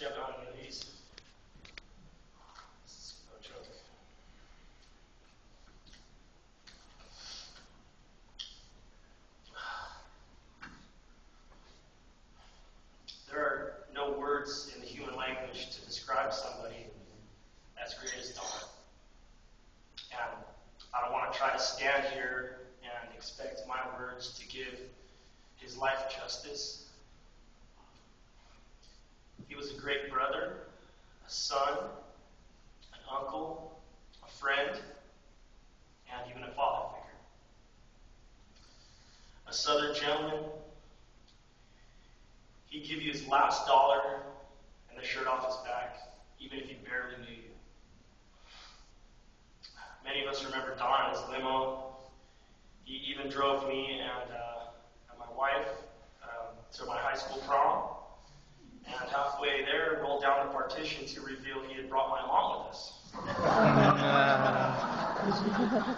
Step on one of these. This is no joke. There are no words in the human language to describe somebody as great as Don. And I don't want to try to stand here and expect my words to give his life justice. He was a great brother, a son, an uncle, a friend, and even a father figure. A Southern gentleman. He'd give you his last dollar and the shirt off his back, even if he barely knew you. Many of us remember Don in his limo. He even drove me and my wife to my high school prom. And halfway there, rolled down the partition to reveal he had brought my mom with us.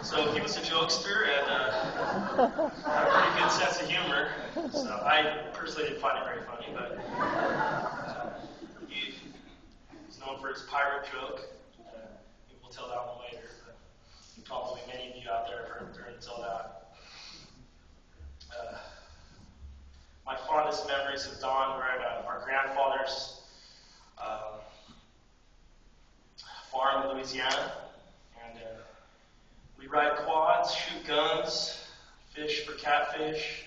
So he was a jokester and had a pretty good sense of humor. So I personally didn't find it very funny, but he's known for his pirate joke. Maybe we'll tell that one later, but probably many of you out there have heard him tell that. My fondest memories of Don were at our grandfather's farm in Louisiana. And we ride quads, shoot guns, fish for catfish.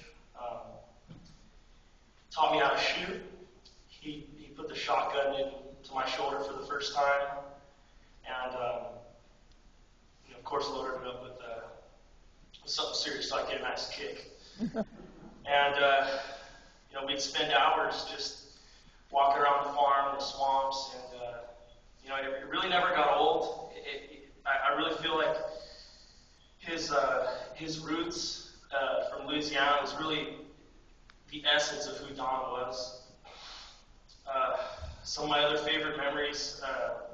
Taught me how to shoot. He put the shotgun into my shoulder for the first time. And of course loaded it up with something serious so I could get a nice kick. And we'd spend hours just walking around the farm, the swamps, and it really never got old. I really feel like his roots from Louisiana was really the essence of who Don was. Some of my other favorite memories,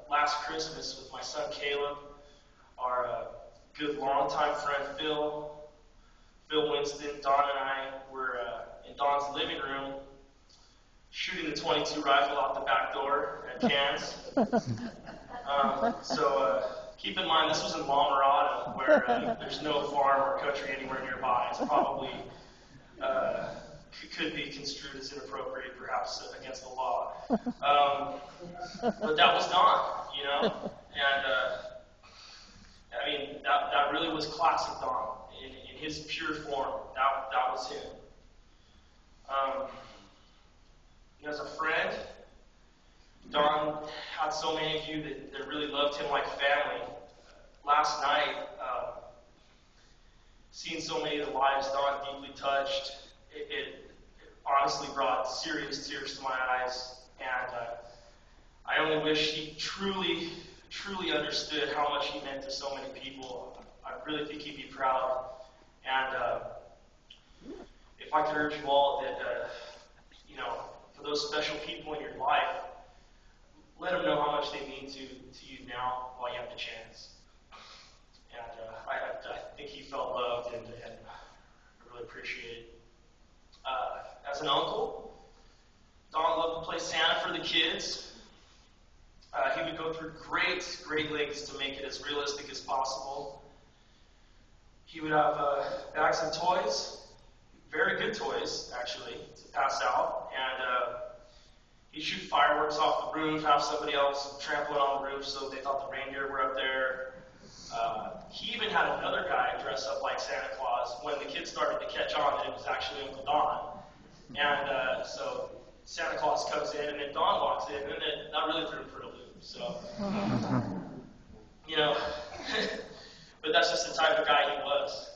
last Christmas with my son Caleb, our good longtime friend Phil Winston, Don and I were in Don's living room shooting the .22 rifle out the back door at Cairns. So keep in mind, this was in La Mirada, where there's no farm or country anywhere nearby. It's probably could be construed as inappropriate, perhaps against the law. But that was Don, and that really was classic Don in his pure form. That was him. As a friend, Don had so many of you that really loved him like family. Last night, seeing so many of the lives Don deeply touched, it honestly brought serious tears to my eyes. And I only wish he truly understood how much he meant to so many people. I really think he'd be proud. And if I could urge you all that, for those special people in your life, let them know how much they mean to you now while you have the chance. And I think he felt loved and I really appreciate it. As an uncle, Don loved to play Santa for the kids. He would go through great lengths to make it as realistic as possible. He would have bags of toys, very good toys, actually, to pass out. And he'd shoot fireworks off the roof, have somebody else trample it on the roof so they thought the reindeer were up there. He even had another guy dress up like Santa Claus when the kids started to catch on that it was actually Uncle Don. And so Santa Claus comes in, and then Don walks in, and then that really threw him for a loop. So, but that's just the type of guy he was,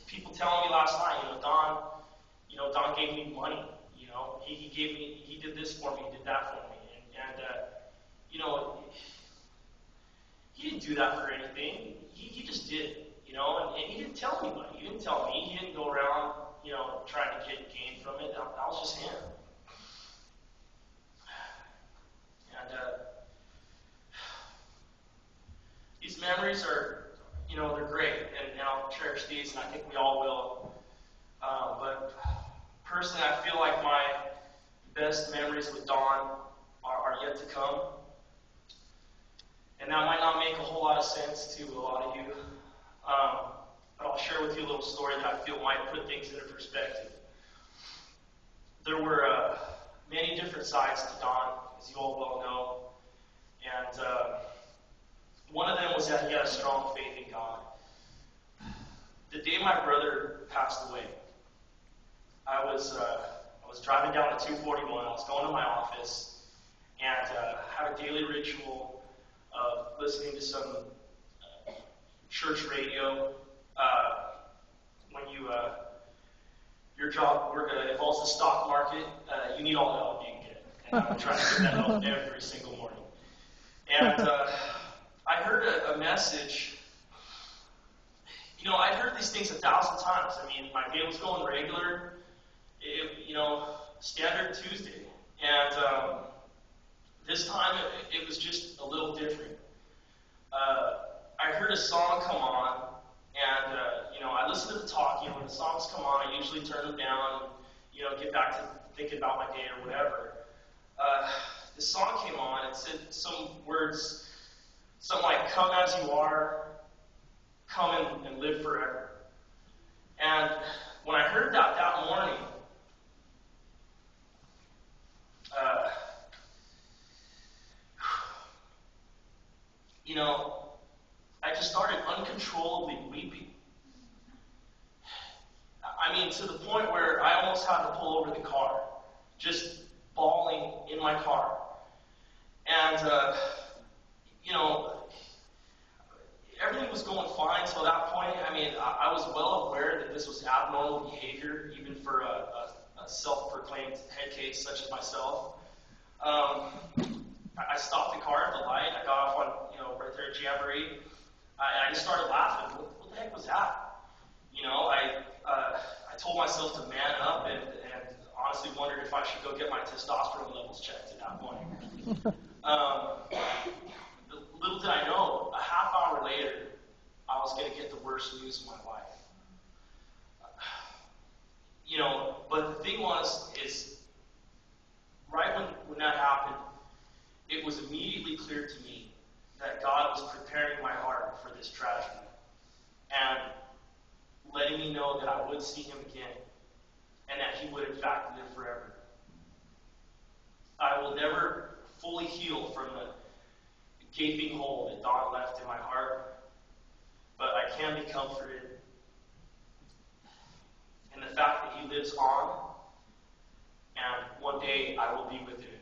people telling me last night, Don gave me money, he did this for me, he did that for me, and he didn't do that for anything, he just did, and he didn't tell anybody, he didn't tell me, he didn't go around, trying to get gain from it, that was just him. And these memories are, they're great, and I'll cherish these, and I think we all will. But personally, I feel like my best memories with Dawn are yet to come. And that might not make a whole lot of sense to a lot of you. But I'll share with you a little story that I feel might put things into perspective. There were many different sides to Dawn, as you all well know. And one of them was that he had a strong faith in God. The day my brother passed away, I was driving down the 241. I was going to my office and had a daily ritual of listening to some church radio. When your job involves the stock market, you need all the help you can get. And I'm trying to get that help every single morning. And I heard a message. I'd heard these things 1,000 times. I mean, my day was going regular, standard Tuesday. And this time, it was just a little different. I heard a song come on, and, I listened to the talk. When the songs come on, I usually turn them down and, get back to thinking about my day or whatever. The song came on. It said some words, something like, "Come as you are, come and live forever." And when I heard that morning, I just started uncontrollably weeping. I mean, to the point where I almost had to pull over the car, just bawling in my car. And, everything was going fine till that point. I mean, I was well aware that this was abnormal behavior, even for a self-proclaimed head case such as myself. I stopped the car at the light. I got off on, right there at Jamboree. I just started laughing. What the heck was that? I told myself to man up and honestly wondered if I should go get my testosterone levels checked at that point. Little did I know, a half hour later, I was going to get the worst news of my life. But the thing is right when that happened, it was immediately clear to me that God was preparing my heart for this tragedy and letting me know that I would see him again and that he would in fact live forever. I will never fully heal from the gaping hole that Dawn left in my heart, but I can be comforted in the fact that he lives on, and one day I will be with him